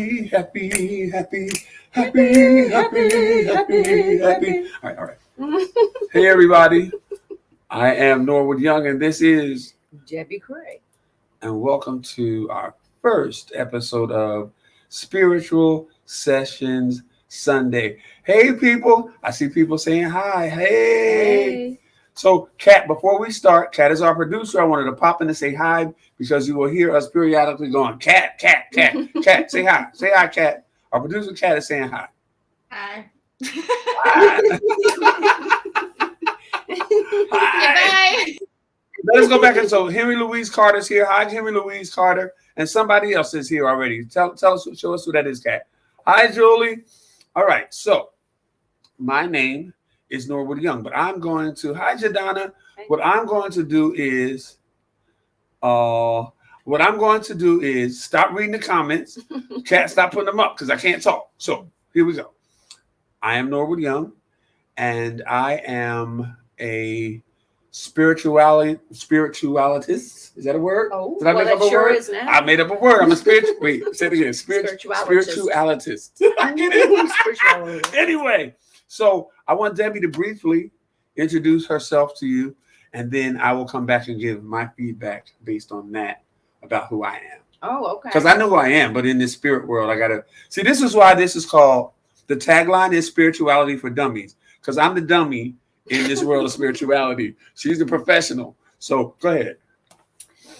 Happy, happy, happy, happy, happy, happy. All right. Hey, everybody. I am Norwood Young, and this is Debbie Cray. and welcome to our first episode of Spiritual Sessions Sunday. Hey, people. I see people saying hi. Hey. So, Kat, before we start, Kat is our producer. I wanted to pop in and say hi because you will hear us periodically going, Kat, Kat, Kat, Kat, say hi. Say hi, Kat. Our producer, Kat, is saying hi. Hi. Hi. Hi. Bye. Let us go back. And so Henry Louise Carter's here. Hi, Henry Louise Carter. And somebody else is here already. Tell us, show us who that is, Kat. Hi, Julie. All right. So my name is Norwood Young, but I'm going to, hi, Jadonna. What I'm going to do is stop reading the comments. Kat, stop putting them up because I can't talk. So here we go. I am Norwood Young, and I am a spiritualitist. Is that a word? Oh, did I make up a sure word? Is now. I made up a word. I'm a spiritual. Wait, say it again. Spiritualitist. I get it. Anyway, so I want Debbie to briefly introduce herself to you, and then I will come back and give my feedback based on that about who I am. Oh, okay. Because I know who I am, but in this spirit world, I gotta see. This is why this is called. The tagline is spirituality for dummies. Because I'm the dummy in this world of spirituality. She's the professional. So go ahead.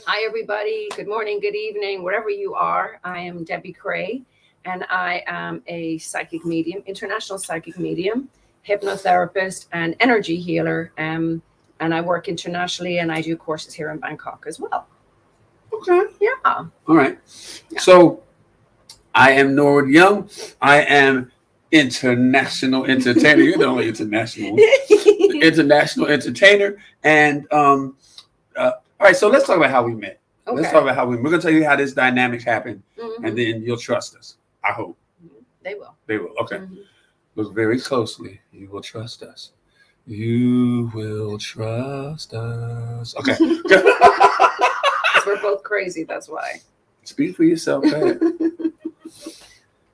Hi, everybody. Good morning, good evening, wherever you are. I am Debbie Cray, and I am a psychic medium, international psychic medium, hypnotherapist, and energy healer. And I work internationally, and I do courses here in Bangkok as well. Okay. Yeah. All right. Yeah. So I am Norwood Young. I am international entertainer. You're the only international entertainer. And all right, so let's talk about how we met. Okay. Let's talk about how we're going to tell you how this dynamic happened, and then you'll trust us. I hope. They will. They will. Okay. Look very closely. You will trust us. You will trust us. Okay. We're both crazy. That's why. Speak for yourself. Go ahead.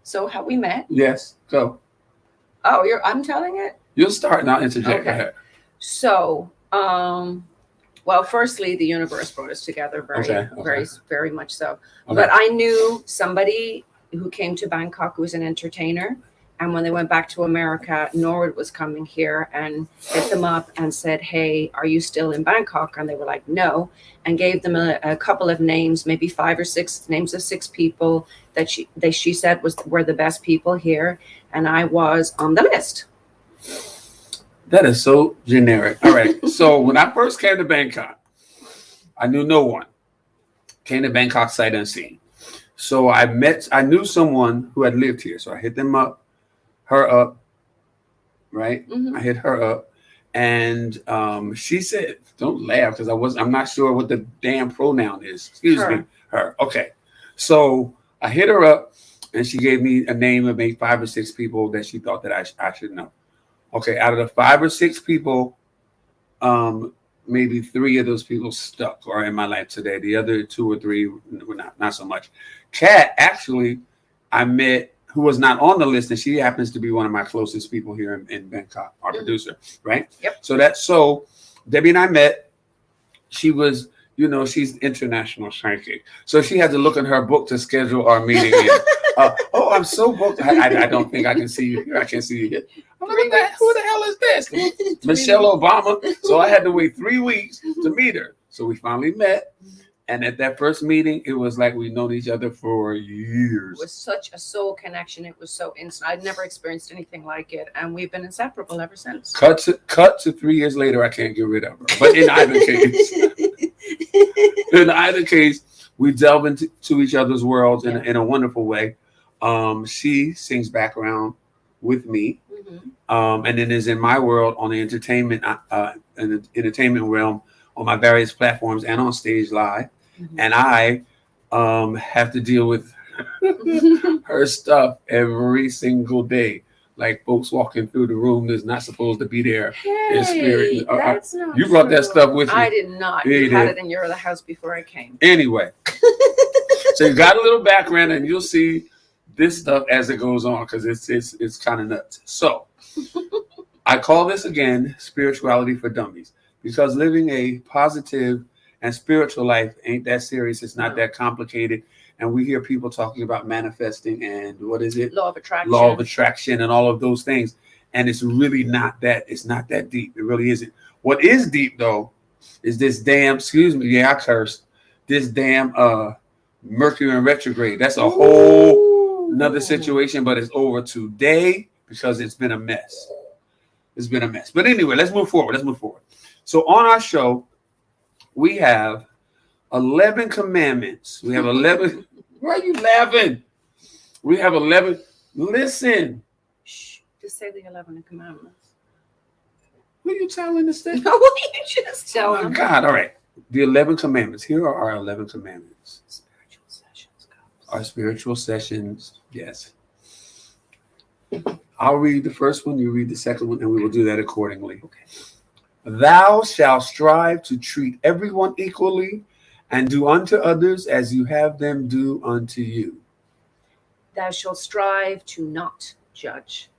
So how we met? Yes, go. Oh, I'm telling it? You'll start and I'll interject. Okay. So, well, firstly, the universe brought us together very much so. Okay. But I knew somebody who came to Bangkok who was an entertainer. And when they went back to America, Norwood was coming here and hit them up and said, hey, are you still in Bangkok? And they were like, no, and gave them a couple of names, maybe 5 or 6 names of 6 people that she said were the best people here. And I was on the list. That is so generic. All right. So when I first came to Bangkok, I knew no one. Came to Bangkok sight unseen. So I knew someone who had lived here. So I hit her up, right? I hit her up, and she said, "Don't laugh," because I'm not sure what the damn pronoun is. Excuse me, her. Okay, so I hit her up, and she gave me a name of maybe 5 or 6 people that she thought that I should know. Okay, out of the 5 or 6 people, maybe 3 of those people stuck or in my life today. The other 2 or 3 were not so much. Kat, actually, I met. Who was not on the list, and she happens to be one of my closest people here in Bangkok, our producer, right? Yep. So Debbie and I met. She was, she's international psychic. So she had to look in her book to schedule our meeting. Oh, I'm so booked. I don't think I can see you here. I can't see you here. I'm like, who the hell is this? Michelle Obama. So I had to wait 3 weeks to meet her. So we finally met. And at that first meeting, it was like we'd known each other for years. It was such a soul connection. It was so instant. I'd never experienced anything like it. And we've been inseparable ever since. Cut to 3 years later, I can't get rid of her. But in either case, we delve into each other's worlds in a wonderful way. She sings background with me. And then is in my world on the entertainment realm on my various platforms and on stage live. And I have to deal with her stuff every single day. Like folks walking through the room that's not supposed to be there in spirit. That's not you brought that stuff with you. I did not. You had it in your other house before I came. Anyway, so you got a little background, and you'll see this stuff as it goes on because it's kind of nuts. So I call this again spirituality for dummies because living a positive and spiritual life ain't that serious. It's not that complicated. And we hear people talking about manifesting and what is it? Law of attraction. Law of attraction and all of those things. And it's really not that. It's not that deep. It really isn't. What is deep though is this damn. Excuse me. Yeah, I cursed. This damn Mercury in retrograde. That's a whole another situation, but it's over today because it's been a mess. It's been a mess. But anyway, let's move forward. So on our show, we have 11 commandments. We have 11. Why are you laughing? We have 11. Listen. Shh. Just say the 11 commandments. Who are you telling this thing? No, you just tell them. Oh, my God. All right. The 11 commandments. Here are our 11 commandments. Spiritual sessions. Our spiritual sessions. Yes. I'll read the first one. You read the second one, and we will do that accordingly. Okay. Thou shalt strive to treat everyone equally and do unto others as you have them do unto you. Thou shalt strive to not judge.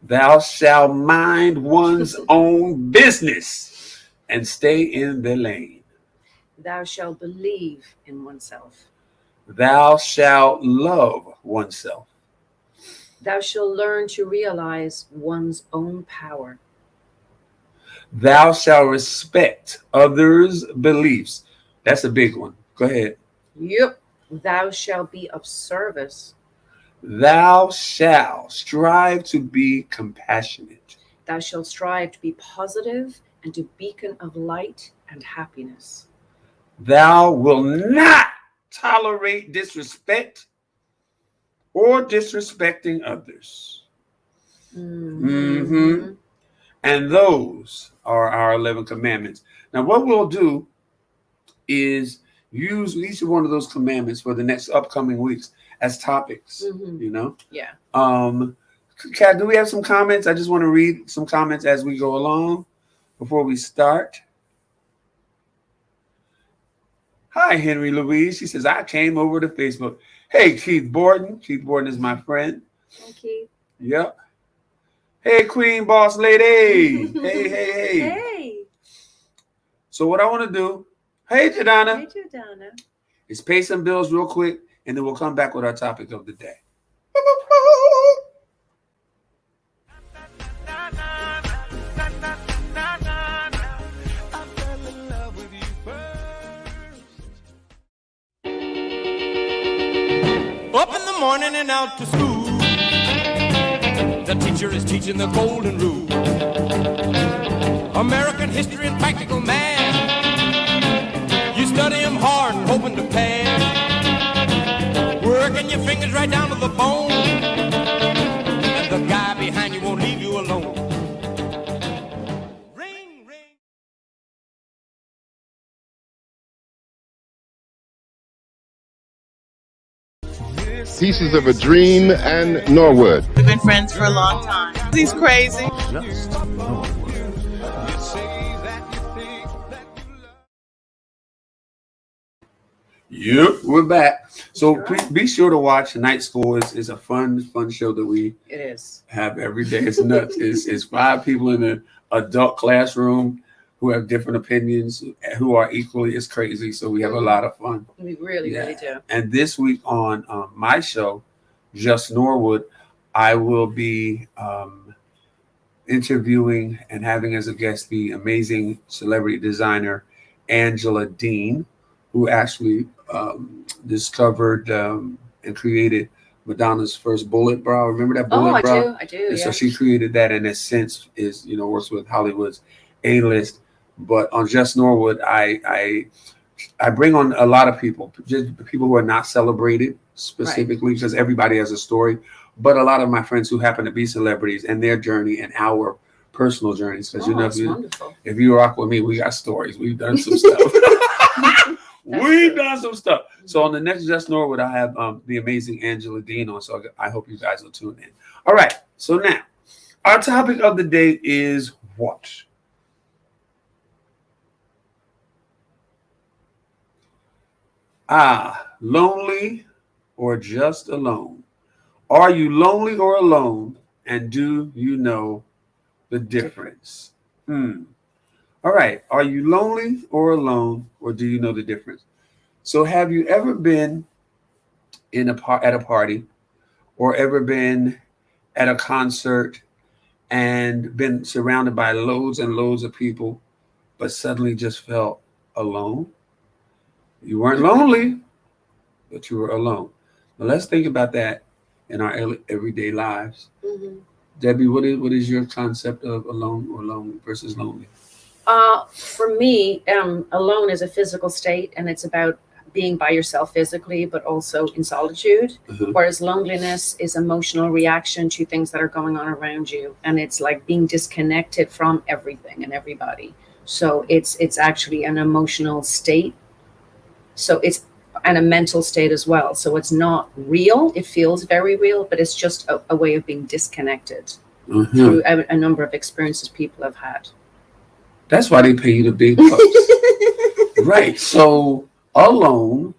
Thou shalt mind one's own business and stay in the lane. Thou shalt believe in oneself. Thou shalt love oneself. Thou shalt learn to realize one's own power. Thou shalt respect others' beliefs. That's a big one. Go ahead. Yep. Thou shalt be of service. Thou shalt strive to be compassionate. Thou shalt strive to be positive and to beacon of light and happiness. Thou will not tolerate disrespect or disrespecting others. Mm-hmm. And those are our 11 commandments. Now, what we'll do is use each one of those commandments for the next upcoming weeks as topics, you know? Yeah. Kat, do we have some comments? I just want to read some comments as we go along before we start. Hi, Henry Louise. She says, I came over to Facebook. Hey, Keith Borden. Keith Borden is my friend. Thank you. Yep. Hey, Queen Boss Lady. Hey. Hey. So what I want to do, hey, Jadana. Hey, Jadana. Is pay some bills real quick, and then we'll come back with our topic of the day. Up in the morning and out to school. The teacher is teaching the golden rule. American history and practical math. You study them hard and hoping to pass. Working your fingers right down to the bone. And the guy behind you won't leave you alone. Ring, ring. Pieces of a Dream and Norwood. We've been friends for a long time. He's crazy. Yep, we're back. So be sure to watch Night School. Is a fun show that we have every day. It's nuts. It's 5 people in an adult classroom who have different opinions, who are equally as crazy. So we have a lot of fun. We really do. And this week on my show, Just Norwood, I will be interviewing and having as a guest the amazing celebrity designer Angela Dean, who actually discovered and created Madonna's first bullet brow. Remember that bullet brow? I do. And so she created that, and in a sense is, works with Hollywood's A-list. But on Just Norwood, I bring on a lot of people, just people who are not celebrated specifically, because everybody has a story. But a lot of my friends who happen to be celebrities and their journey and our personal journeys. Because if you rock with me, we got stories. We've done some stuff. We've done some stuff. So on the next Just Norwood, I have the amazing Angela Dean on. So I hope you guys will tune in. All right. So now, our topic of the day is what? Lonely or just alone? Are you lonely or alone? And do you know the difference? All right. Are you lonely or alone, or do you know the difference? So, have you ever been at a party, or ever been at a concert and been surrounded by loads and loads of people, but suddenly just felt alone? You weren't lonely, but you were alone. Now, let's think about that in our everyday lives. Mm-hmm. Debbie, what is your concept of alone or lonely versus lonely? For me, alone is a physical state, and it's about being by yourself physically, but also in solitude. Mhm. Whereas loneliness is emotional reaction to things that are going on around you, and it's like being disconnected from everything and everybody. So it's actually an emotional state. So it's and a mental state as well. So it's not real. It feels very real, but it's just a way of being disconnected through a number of experiences people have had. That's why they pay you the big bucks. Right. So alone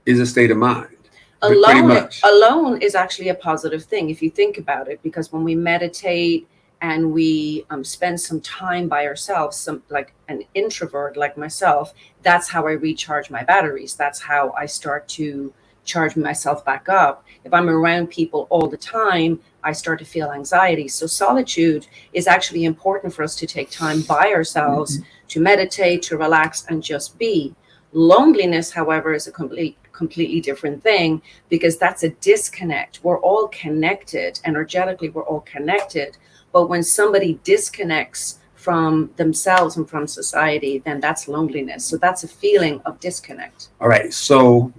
is a state of mind. Pretty much. Alone is actually a positive thing if you think about it, because when we meditate and we spend some time by ourselves, some like an introvert like myself, that's how I recharge my batteries. That's how I start to charge myself back up. If I'm around people all the time, I start to feel anxiety. So solitude is actually important for us to take time by ourselves, to meditate, to relax, and just be. Loneliness, however, is a completely different thing, because that's a disconnect. We're all connected energetically, we're all connected. But when somebody disconnects from themselves and from society, then that's loneliness. So that's a feeling of disconnect. All right. So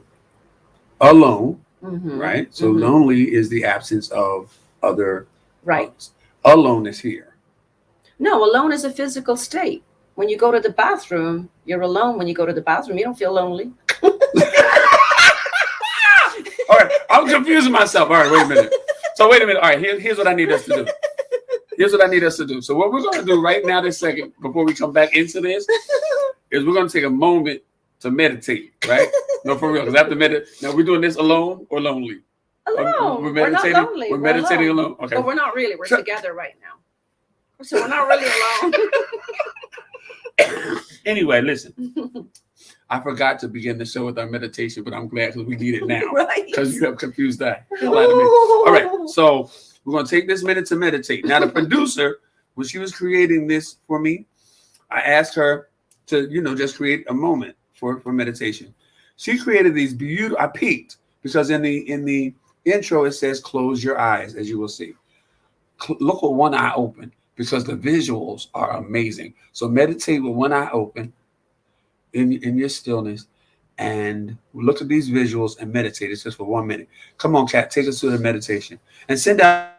alone, right? So lonely is the absence of other. Right. Alone is here. No, alone is a physical state. When you go to the bathroom, you're alone. When you go to the bathroom, you don't feel lonely. All right. I'm confusing myself. All right. Wait a minute. All right. Here's what I need us to do. So what we're going to do right now, this second, before we come back into this, is we're going to take a moment to meditate, right? No, for real. Because after meditate, now we're doing this alone or lonely? Alone. We're meditating. We're not lonely. We're meditating alone. Okay. But we're not really. We're together right now. So we're not really alone. Anyway, listen. I forgot to begin the show with our meditation, but I'm glad because we need it now. Right. Because you have confused that. All right. So we're going to take this minute to meditate. Now, the producer, when she was creating this for me, I asked her to, just create a moment for meditation. She created these beautiful. I peeked because in the intro it says close your eyes, as you will see. Look with one eye open because the visuals are amazing. So meditate with one eye open in your stillness and look at these visuals and meditate. It's just for 1 minute. Come on, Kat, take us through the meditation and send out.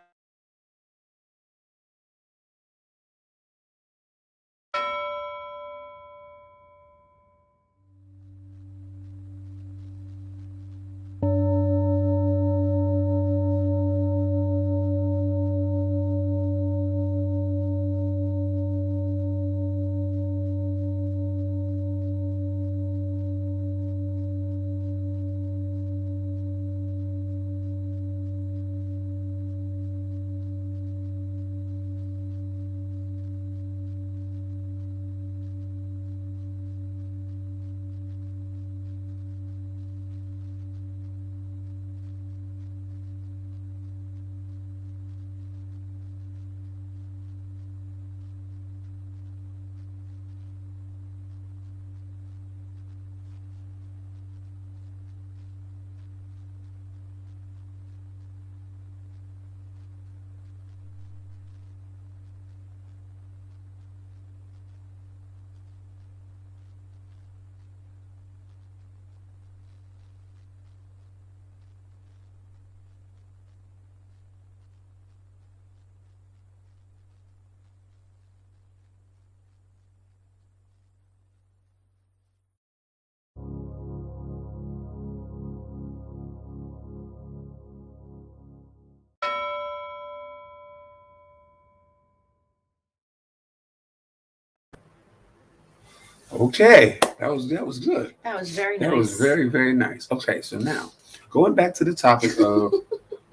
Okay, that was good. That was very nice. That was very, very nice. Okay, so now going back to the topic of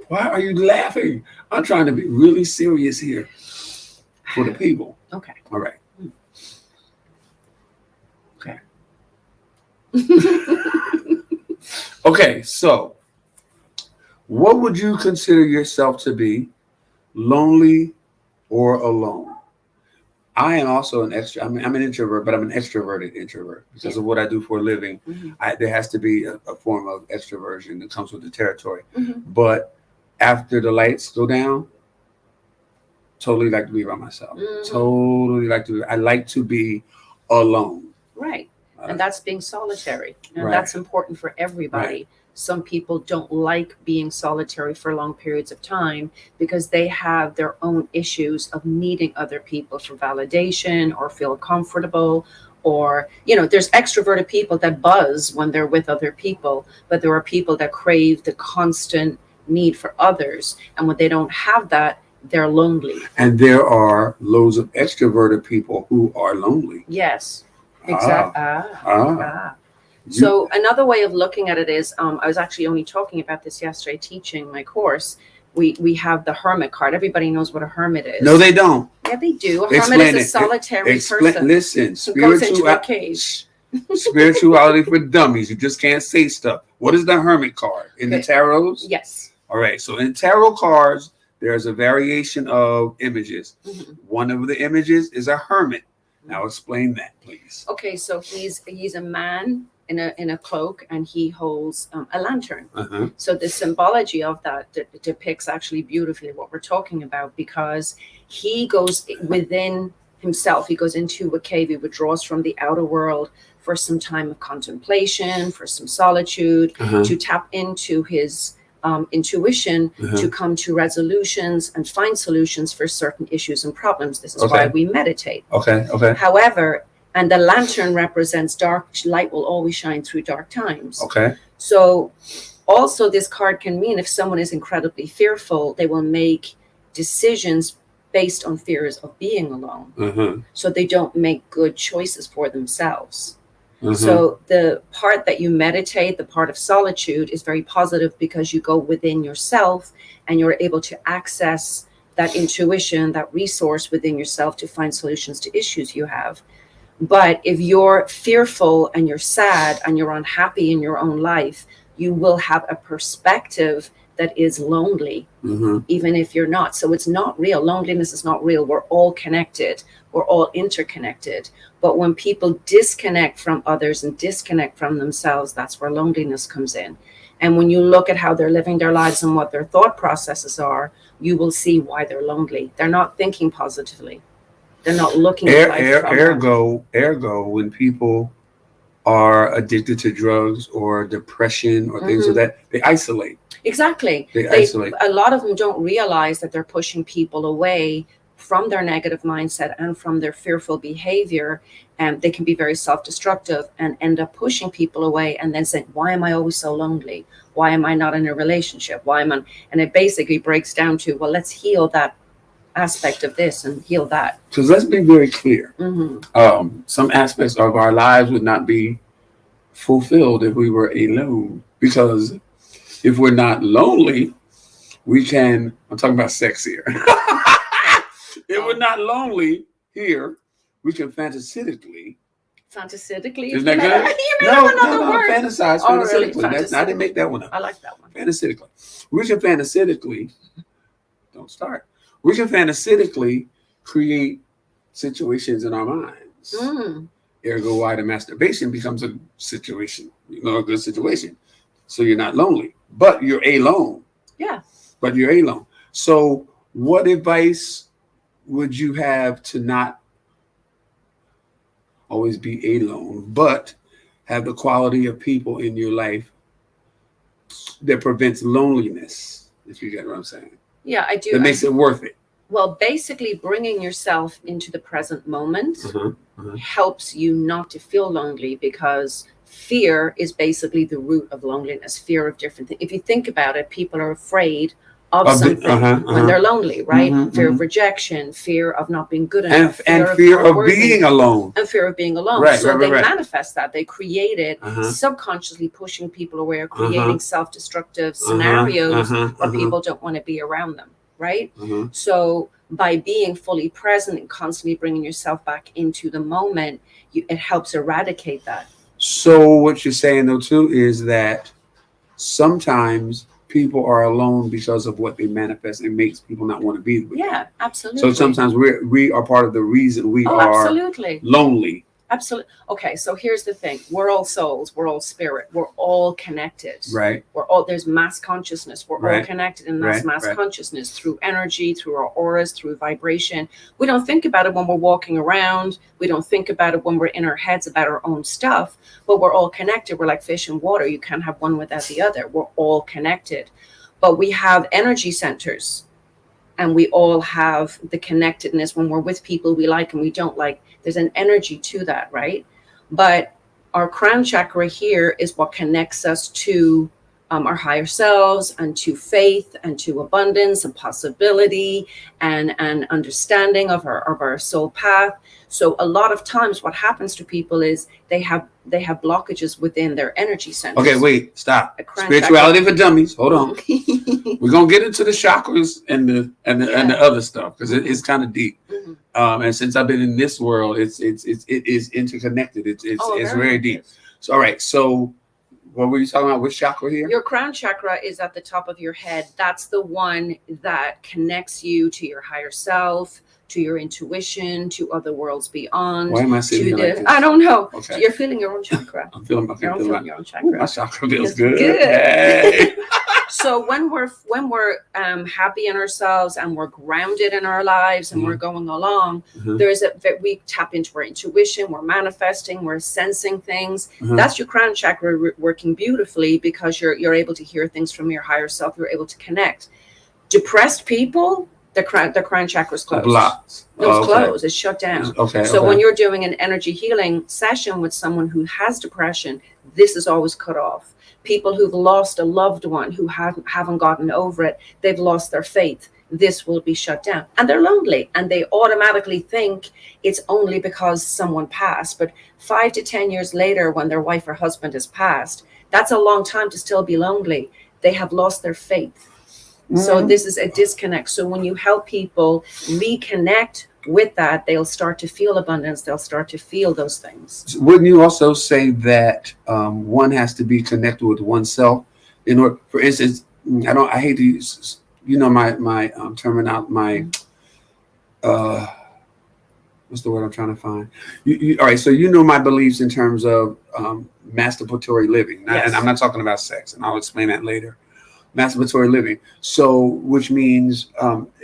Why are you laughing? I'm trying to be really serious here for the people. Okay. All right. Okay, so what would you consider yourself to be, lonely or alone? I am also an extra. I'm an introvert, but I'm an extroverted introvert because of what I do for a living. There has to be a form of extroversion that comes with the territory. But after the lights go down, totally like to be by myself. Totally like to. I like to be alone. Right. And that's being solitary. And Right. that's important for everybody. Right. Some people don't like being solitary for long periods of time because they have their own issues of needing other people for validation or feel comfortable. Or, there's extroverted people that buzz when they're with other people, but there are people that crave the constant need for others. And when they don't have that, they're lonely. And there are loads of extroverted people who are lonely. Yes. Exactly. You- So another way of looking at it is, I was actually only talking about this yesterday teaching my course. We have the hermit card. Everybody knows what a hermit is. No, they don't. Yeah, they do. A Explain hermit is a it. solitary person Listen, who goes into a cave. Spirituality for dummies. You just can't say stuff. What is the hermit card in the tarots? Yes. All right. So in tarot cards, there's a variation of images. One of the images is a hermit. Now explain that, please. Okay, so he's a man in a cloak, and he holds a lantern. So the symbology of that depicts actually beautifully what we're talking about, because he goes within himself. He goes into a cave. He withdraws from the outer world for some time of contemplation, for some solitude, to tap into his intuition, to come to resolutions and find solutions for certain issues and problems. This is why we meditate. Okay. However, and the lantern represents dark light will always shine through dark times. Okay. So also this card can mean if someone is incredibly fearful, they will make decisions based on fears of being alone. So they don't make good choices for themselves. So the part that you meditate, the part of solitude, is very positive because you go within yourself and you're able to access that intuition, that resource within yourself to find solutions to issues you have. But if you're fearful and you're sad and you're unhappy in your own life, you will have a perspective that is lonely, even if you're not. So it's not real. Loneliness is not real. We're all connected. We're all interconnected. But when people disconnect from others and disconnect from themselves, that's where loneliness comes in. And when you look at how they're living their lives and what their thought processes are, you will see why they're lonely. They're not thinking positively. They're not looking at life from ergo, when people are addicted to drugs or depression or things like that, they isolate. Exactly. They isolate. A lot of them don't realize that they're pushing people away from their negative mindset and from their fearful behavior. And they can be very self-destructive and end up pushing people away and then saying, why am I always so lonely? Why am I not in a relationship? And it basically breaks down to, well, let's heal that aspect of this and heal that. Because let's be very clear. Some aspects of our lives would not be fulfilled if we were alone. Because if we're not lonely, we can, I'm talking about sex here. If we're not lonely here, we can fantastically. Isn't that good? No, fantasize. Really? I didn't make that one up. I like that one. Fantastically. We can fantastically, don't start. We can fantastically create situations in our minds. Ergo, why the masturbation becomes a situation, a good situation. So you're not lonely, but you're alone. Yeah. But you're alone. So what advice would you have to not always be alone, but have the quality of people in your life that prevents loneliness, if you get what I'm saying? Yeah, I do. That makes it worth it. Well, basically bringing yourself into the present moment helps you not to feel lonely, because fear is basically the root of loneliness, fear of different things. If you think about it, people are afraid of something when they're lonely, right? Fear of rejection, fear of not being good enough, and fear of being alone. And fear of being alone. Right, so they right. manifest that. They create it subconsciously, pushing people away or creating self-destructive scenarios where people don't want to be around them, right? So by being fully present and constantly bringing yourself back into the moment, it helps eradicate that. So what you're saying though too is that sometimes people are alone because of what they manifest and makes people not want to be with them. Absolutely. So sometimes we are part of the reason we are lonely. Absolutely. Okay, so here's the thing. We're all souls. We're all spirit. We're all connected. Right. There's mass consciousness. We're all connected in mass consciousness through energy, through our auras, through vibration. We don't think about it when we're walking around. We don't think about it when we're in our heads about our own stuff, but we're all connected. We're like fish in water. You can't have one without the other. We're all connected, but we have energy centers. And we all have the connectedness when we're with people we like and we don't like. There's an energy to that, right? But our crown chakra here is what connects us to our higher selves and to faith and to abundance and possibility and understanding of our soul path. So a lot of times what happens to people is they have blockages within their energy centers. Okay, wait, stop. Spirituality for dummies. Hold on. We're gonna get into the chakras and the other stuff because it's kind of deep. And since I've been in this world, it is interconnected. It's very deep. So all right, so what were you talking about? Which chakra here? Your crown chakra is at the top of your head. That's the one that connects you to your higher self, to your intuition, to other worlds beyond. Why am I sitting here like this? I don't know. Okay. You're feeling your own chakra. I'm feeling your own chakra. Ooh, my chakra feels good. Good. So when we're happy in ourselves and we're grounded in our lives and we're going along, we tap into our intuition, we're manifesting, we're sensing things. That's your crown chakra working beautifully because you're able to hear things from your higher self. You're able to connect. Depressed people, the crown chakra is closed. Blocks. It's closed. It's shut down. So when you're doing an energy healing session with someone who has depression, this is always cut off. People who've lost a loved one who haven't gotten over it, they've lost their faith. This will be shut down. And they're lonely and they automatically think it's only because someone passed. But 5 to 10 years later, when their wife or husband has passed, that's a long time to still be lonely. They have lost their faith. So this is a disconnect. So when you help people reconnect with that, they'll start to feel abundance. They'll start to feel those things. Wouldn't you also say that one has to be connected with oneself in order? For instance, I hate to use, my terminology, what's the word I'm trying to find? All right, so my beliefs in terms of masturbatory living, and I'm not talking about sex, and I'll explain that later. Masturbatory living, so which means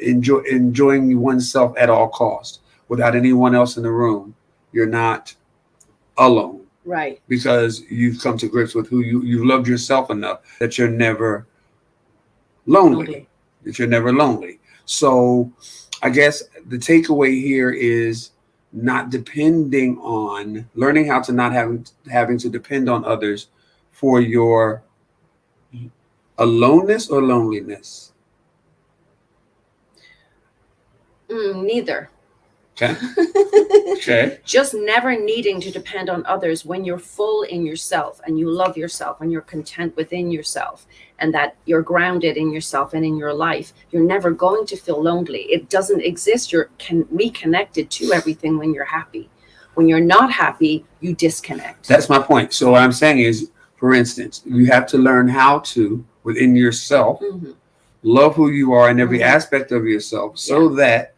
enjoying oneself at all costs without anyone else in the room. You're not alone, right? Because you've come to grips with who you've loved yourself enough that you're never lonely. That you're never lonely. So, I guess the takeaway here is not depending on learning how to not having to depend on others for your aloneness or loneliness? Neither. Okay. Just never needing to depend on others when you're full in yourself and you love yourself and you're content within yourself and that you're grounded in yourself and in your life. You're never going to feel lonely. It doesn't exist. You're reconnected to everything when you're happy. When you're not happy, you disconnect. That's my point. So what I'm saying is, for instance, you have to learn how to, within yourself, love who you are in every aspect of yourself so that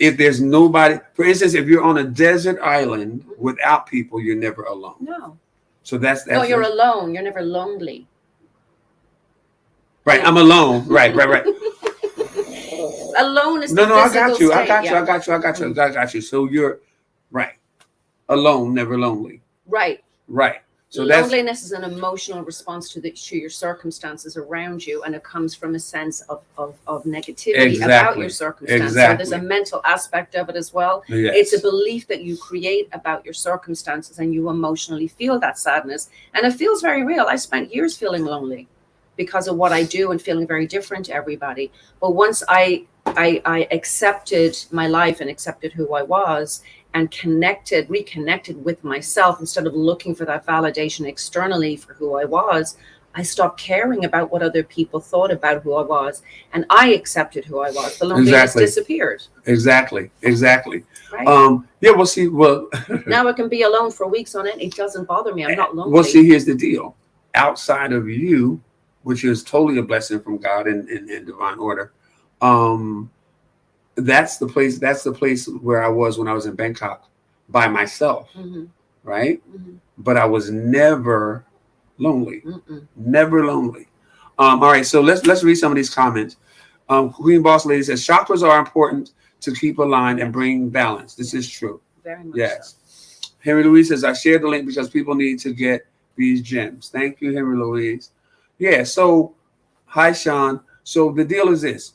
if there's nobody, for instance, if you're on a desert island without people, you're never alone. No. So that's no, you're alone. You're never lonely. Right. I'm alone. Right. Alone is no, I got you. I got you. So you're right. Alone, never lonely. Right. So loneliness is an emotional response to your circumstances around you, and it comes from a sense of negativity about your circumstances. So there's a mental aspect of it as well. Yes. It's a belief that you create about your circumstances, and you emotionally feel that sadness, and it feels very real. I spent years feeling lonely. because of what I do and feeling very different to everybody. But once I accepted my life and accepted who I was and reconnected with myself instead of looking for that validation externally for who I was, I stopped caring about what other people thought about who I was, and I accepted who I was. The loneliness disappeared. Exactly. Right? Yeah, we'll see. Well, now I can be alone for weeks on it. It doesn't bother me. I'm not lonely. Well, see, here's the deal. Outside of you, which is totally a blessing from God and divine order, that's the place where I was when I was in Bangkok by myself, right? But I was never lonely. Never lonely. All right, so let's read some of these comments. Queen Boss Lady says chakras are important to keep aligned and bring balance. This is true. Very much. Yes. So. Henry Louise says I shared the link because people need to get these gems. Thank you, Henry Louise. Yeah. So, hi, Sean. So the deal is this.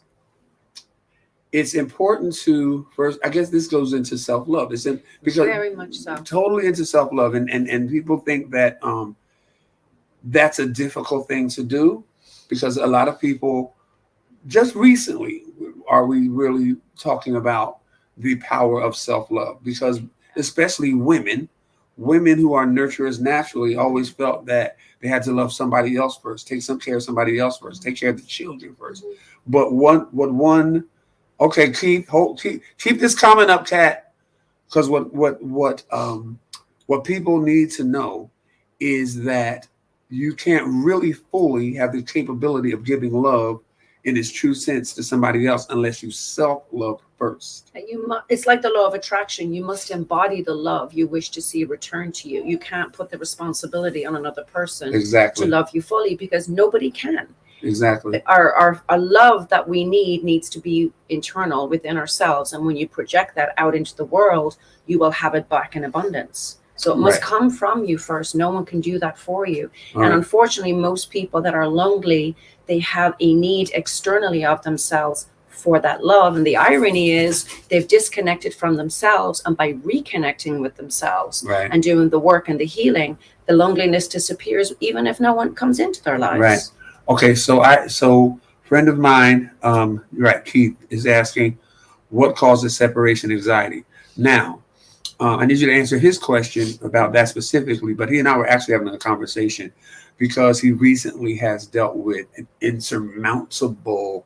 It's important to first. I guess this goes into self-love. Because very much so. Totally into self-love, and people think that that's a difficult thing to do because a lot of people just recently are we really talking about the power of self-love, because especially women who are nurturers naturally always felt that they had to love somebody else first, take some care of somebody else first, take care of the children first. But okay, keep this comment up, Kat, because what people need to know is that you can't really fully have the capability of giving love in its true sense to somebody else unless you self-love first. It's like the law of attraction. You must embody the love you wish to see returned to you. You can't put the responsibility on another person to love you fully, because nobody can. Exactly. Our love that we needs to be internal within ourselves. And when you project that out into the world, you will have it back in abundance. So it must come from you first. No one can do that for you. And unfortunately, most people that are lonely, they have a need externally of themselves for that love. And the irony is they've disconnected from themselves. And by reconnecting with themselves and doing the work and the healing, the loneliness disappears, even if no one comes into their lives. Right. Okay. So friend of mine, Keith, is asking, what causes separation anxiety? Now, I need you to answer his question about that specifically, but he and I were actually having a conversation because he recently has dealt with an insurmountable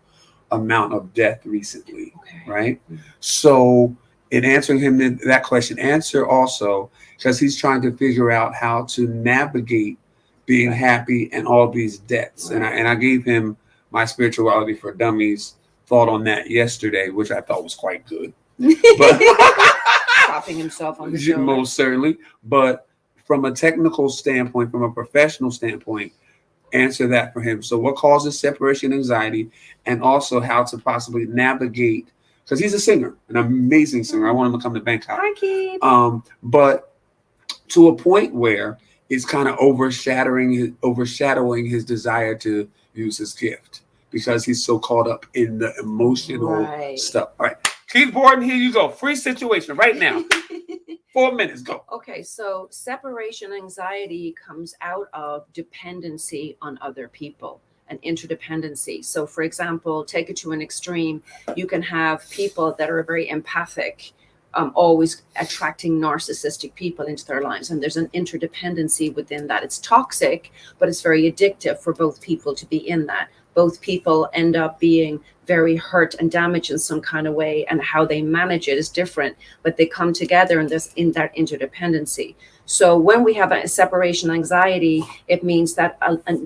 amount of death recently, right? So in answering him that question, answer also, because he's trying to figure out how to navigate being happy and all these debts. And I gave him my Spirituality for Dummies thought on that yesterday, which I thought was quite good. But Stopping himself on the shoulder. Most certainly. But from a technical standpoint, from a professional standpoint, answer that for him. So what causes separation anxiety, and also how to possibly navigate, because he's a singer, an amazing singer. I want him to come to Bangkok. Hi, Keith. But to a point where it's kind of overshadowing his desire to use his gift, because he's so caught up in the emotional stuff. All right. Keith Borden, here you go. Free situation right now. 4 minutes, go. Okay, so separation anxiety comes out of dependency on other people and interdependency. So, for example, take it to an extreme. You can have people that are very empathic, always attracting narcissistic people into their lives. And there's an interdependency within that. It's toxic, but it's very addictive for both people to be in that. Both people end up being very hurt and damaged in some kind of way, and how they manage it is different, but they come together in that interdependency. So when we have a separation anxiety, it means that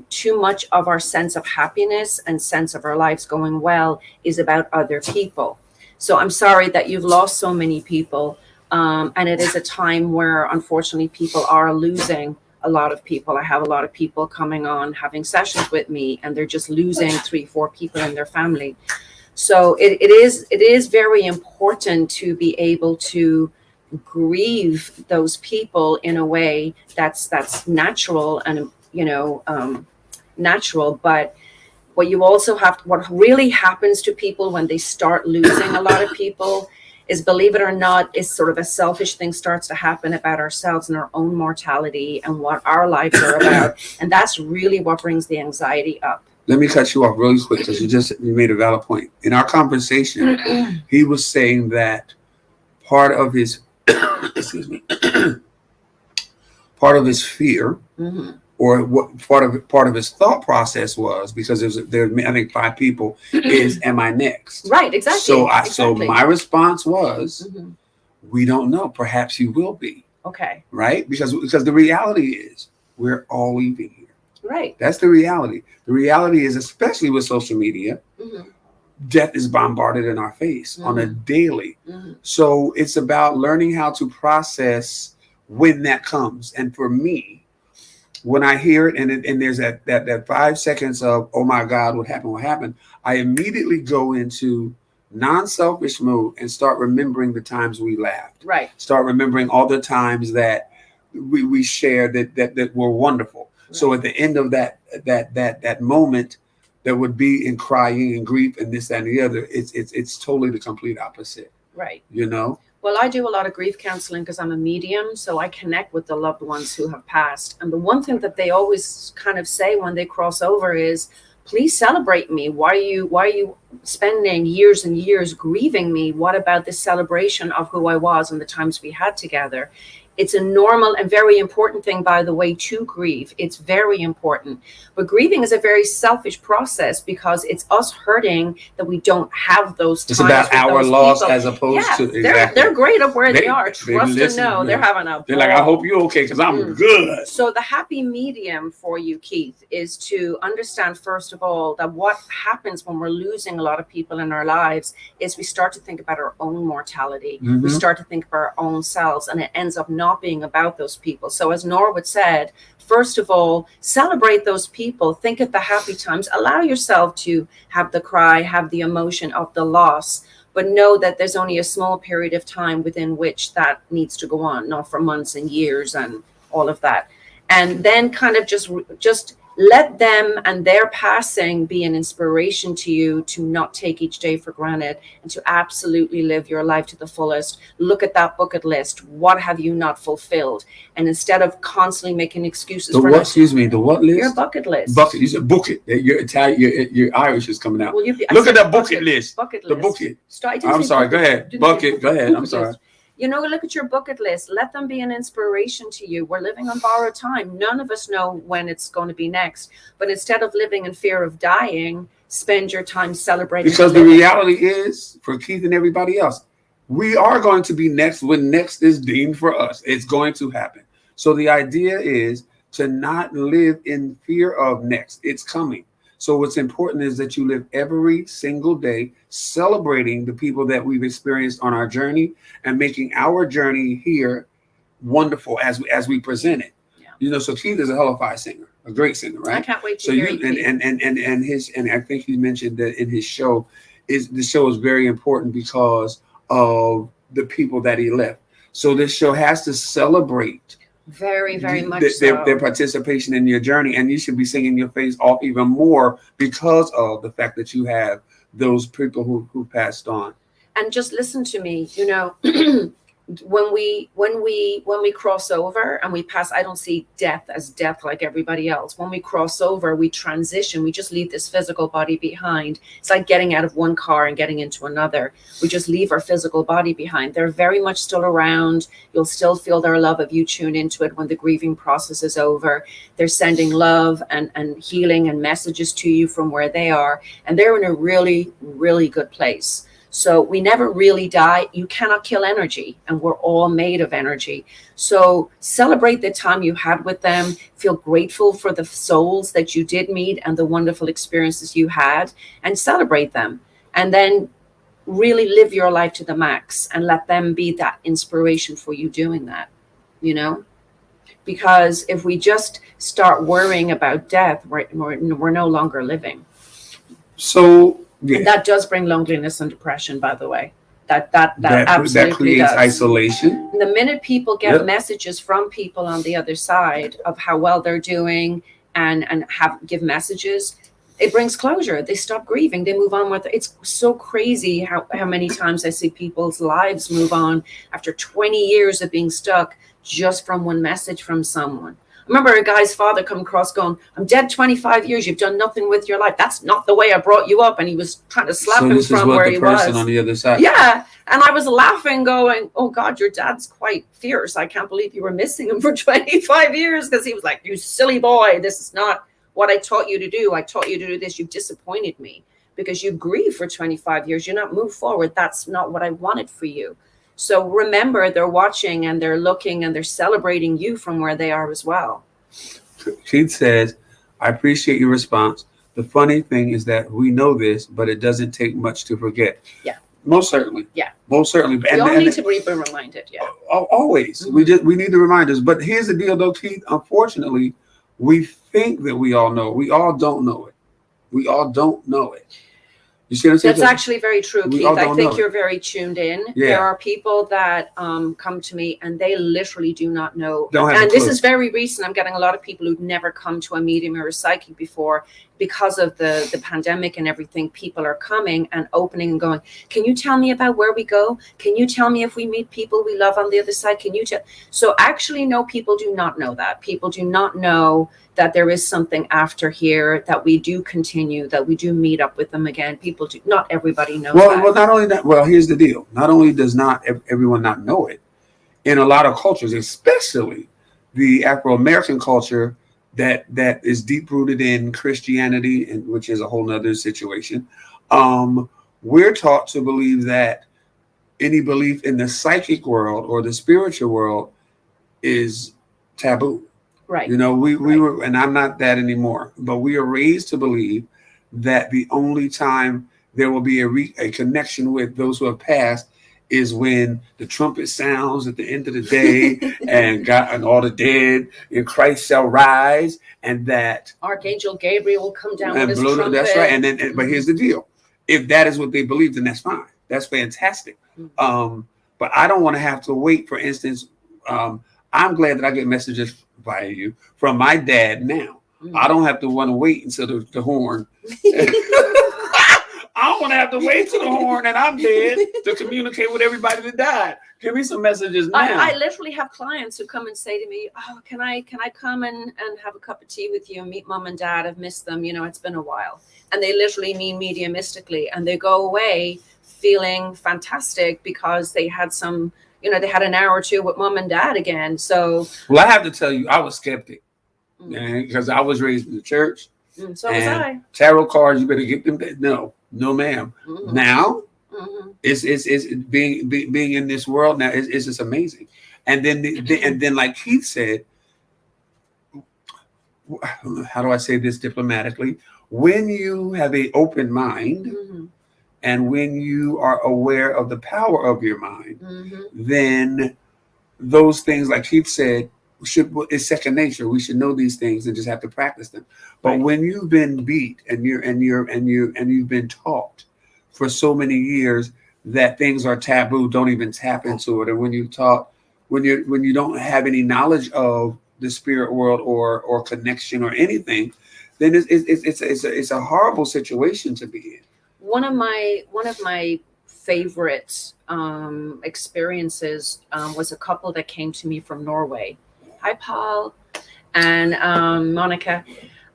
too much of our sense of happiness and sense of our lives going well is about other people. So I'm sorry that you've lost so many people. And it is a time where, unfortunately, people are losing a lot of people. I have a lot of people coming on, having sessions with me, and they're just losing 3-4 people in their family. So it is very important to be able to grieve those people in a way that's natural and, natural. But what you also what really happens to people when they start losing a lot of people is, believe it or not, is sort of a selfish thing starts to happen about ourselves and our own mortality and what our lives are about. And that's really what brings the anxiety up. let me cut you off really quick because you made a valid point. In our conversation, he was saying that part of his excuse me, part of his fear, or what part of his thought process was, because there's I think 5 people, is am I next? Right, exactly. So my response was, we don't know. Perhaps you will be. Okay. Right? Because the reality is we're all leaving here. Right. That's the reality. The reality is, especially with social media, death is bombarded in our face on a daily. So it's about learning how to process when that comes. And for me, when I hear it and there's that 5 seconds of, oh my God, what happened, I immediately go into non-selfish mode and start remembering the times we laughed. Right. Start remembering all the times that we shared that were wonderful. Right. So at the end of that moment, that would be in crying and grief and this, that, and the other, it's totally the complete opposite. Right. You know? Well, I do a lot of grief counseling because I'm a medium, so I connect with the loved ones who have passed. And the one thing that they always kind of say when they cross over is, please celebrate me. Why are you spending years and years grieving me? What about this celebration of who I was and the times we had together? It's a normal and very important thing, by the way, to grieve. It's very important. But grieving is a very selfish process because it's us hurting that we don't have those times. It's about our loss as opposed to exactly. They're great at where they are. Trust and know they're having a They're like, I hope you're okay because I'm good. So the happy medium for you, Keith, is to understand, first of all, that what happens when we're losing a lot of people in our lives is we start to think about our own mortality. We start to think about our own selves, and it ends up not being about those people. So as Norwood said, first of all, celebrate those people, think of the happy times, allow yourself to have the cry, have the emotion of the loss, but know that there's only a small period of time within which that needs to go on, not for months and years and all of that. And then kind of just let them and their passing be an inspiration to you to not take each day for granted and to absolutely live your life to the fullest. Look at that bucket list. What have you not fulfilled? And instead of constantly making excuses the what list? Your bucket list. Bucket. You said bucket. You're Italian. Your Irish is coming out. Well, look at that bucket list. Bucket the list. bucket. I'm sorry. Go ahead. Bucket. Go ahead. I'm sorry. You know, look at your bucket list. Let them be an inspiration to you. We're living on borrowed time. None of us know when it's going to be next. But instead of living in fear of dying, spend your time celebrating. Because the reality is, for Keith and everybody else, we are going to be next when next is deemed for us. It's going to happen. So the idea is to not live in fear of next. It's coming. So what's important is that you live every single day celebrating the people that we've experienced on our journey and making our journey here wonderful as we present it. Yeah. You know, so Keith is a hellified singer, a great singer, right? I can't wait to hear you. And I think he mentioned that in his show, the show is very important because of the people that he left. So this show has to celebrate very, very much their participation in your journey, and you should be singing your face off even more because of the fact that you have those people who passed on. And just listen to me, you know, when we cross over and we pass, I don't see death as death like everybody else. When we cross over, we transition. We just leave this physical body behind. It's like getting out of one car and getting into another. We just leave our physical body behind. They're very much still around. You'll still feel their love if you tune into it when the grieving process is over. They're sending love and healing and messages to you from where they are. And they're in a really, really good place. So we never really die. You cannot kill energy, and we're all made of energy. So celebrate the time you had with them. Feel grateful for the souls that you did meet and the wonderful experiences you had, and celebrate them. And then really live your life to the max and let them be that inspiration for you doing that, you know? Because if we just start worrying about death, we're no longer living. So... yeah. And that does bring loneliness and depression, by the way. That absolutely creates does. Isolation. And the minute people get messages from people on the other side of how well they're doing and give messages, it brings closure. They stop grieving. They move on with it. It's so crazy how many times I see people's lives move on after 20 years of being stuck just from one message from someone. remember a guy's father come across going, I'm dead 25 years. You've done nothing with your life. That's not the way I brought you up. And he was trying to slap him from where he was. So this is what the person on the other side. Yeah. And I was laughing going, oh God, your dad's quite fierce. I can't believe you were missing him for 25 years. Because he was like, you silly boy. This is not what I taught you to do. I taught you to do this. You've disappointed me because you grieved for 25 years. You're not moved forward. That's not what I wanted for you. So remember, they're watching and they're looking and they're celebrating you from where they are as well. Keith says, I appreciate your response. The funny thing is that we know this, but it doesn't take much to forget. Yeah. Most certainly. Yeah. Most certainly. We all need to be reminded. Yeah. Always. Mm-hmm. We need the reminders. But here's the deal, though, Keith. Unfortunately, we think that we all know. We all don't know it. We all don't know it. You see what I'm saying? That's actually very true, Keith. I think you're very tuned in. Yeah. There are people that come to me and they literally do not know. And this is very recent. I'm getting a lot of people who've never come to a medium or a psychic before because of the pandemic and everything. People are coming and opening and going, can you tell me about where we go? Can you tell me if we meet people we love on the other side? Can you tell? So actually, no, people do not know that. People do not know that there is something after here, that we do continue, that we do meet up with them again. People do, not everybody knows that. Well, not only that, well, here's the deal. Not only does not everyone not know it, in a lot of cultures, especially the Afro-American culture that is deep-rooted in Christianity, and which is a whole nother situation, we're taught to believe that any belief in the psychic world or the spiritual world is taboo. Right. You know, we were, and I'm not that anymore, but we are raised to believe that the only time there will be a connection with those who have passed is when the trumpet sounds at the end of the day and God and all the dead in Christ shall rise, and that Archangel Gabriel will come down with his trumpet. That's right. And then, but here's the deal. If that is what they believe, then that's fine. That's fantastic. Mm-hmm. But I don't want to have to wait. For instance, I'm glad that I get messages via you from my dad now. Mm-hmm. I don't have to want to wait until the horn. I don't want to have to wait till the horn and I'm dead to communicate with everybody that died. Give me some messages now. I literally have clients who come and say to me, oh, can I come and have a cup of tea with you and meet mom and dad? I've missed them. You know, it's been a while. And they literally mean mediumistically, and they go away feeling fantastic because they had some, you know, they had an hour or two with mom and dad again. So, well, I have to tell you, I was skeptic because I was raised in the church. So was I. Tarot cards, you better get them. No, ma'am. Mm-hmm. Now, it's being in this world now. It's just amazing. And then, like Keith said, how do I say this diplomatically? When you have an open mind, and when you are aware of the power of your mind, then those things, like Keith said, it's second nature. We should know these things and just have to practice them. But when you've been beat and you've been taught for so many years that things are taboo, don't even tap into it. And when you don't have any knowledge of the spirit world or connection or anything, then it's a horrible situation to be in. One of my favorite experiences was a couple that came to me from Norway. Hi, Paul and Monica.